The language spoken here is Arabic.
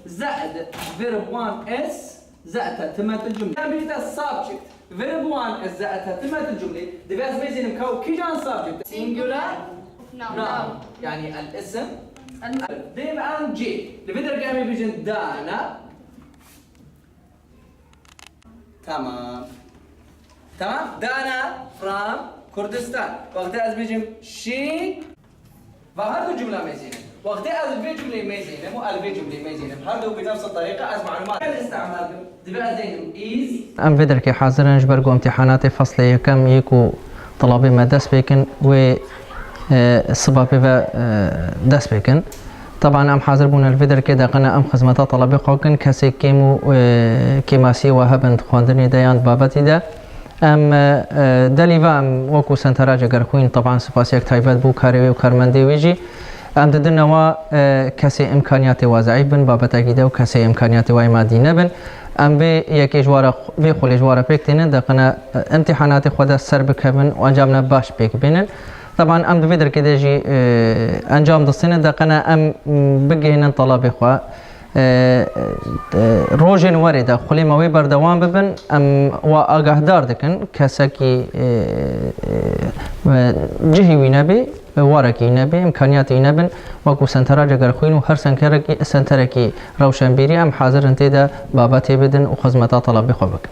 زائد verb 1s زائد تتمة الجملة. بيجي subject verb 1s زائد تتمة الجملة. دبي أزميزين مكو كي جان subject singular noun يعني الاسم ديم أن جي. لبدر قامي بيجن دانا. تمام دانا from كردستان. وقت از بيجم شي وهذا جملة ميزينة. وقت از في جملة ميزينة مو الفي جملة ميزينة. هذا بنفس الطريقة از معلومات الاستعمال دبي أزين is. ام بدر كي حاضرين جبرقو امتحانات فصل يكم يكو طلابي ما دس بيكن و الصبابي دس بيكن. طبعا ام حاضر بون الفيدر كده قنا ام خدمات طلبي قوكن كسي كيمو كيماسي وهبن خواندني ديان بابتي ده ام دليفا ام وكو سنتراجا غرخوين طبعا سپاسيك تايفت بو كاري وكارمندي ويجي ام ددنوا كسي امكانيات وضعيف بن بابتا كده وكسي امكانيات واي مادينه بن ام بي يكي جوارا في خولي جوارا بيكتين دقنا امتحانات خدا سر بكبن وانجامنا باش بيك بينن. طبعا ام دفيدر كده جي انجام دستنا دقنا ام بقينا طلابي خوا روجن ورده خلي ما ويبر دوام ببن ام واغهدار دكن كسكي جهي وينبي ورقي نبي امكانيات ينبن وكو سنتراجا غرخوين وهر سنتركي روشن بيري ام حاضر انتدا بابا تبدن وخدمات طلبي خوبك.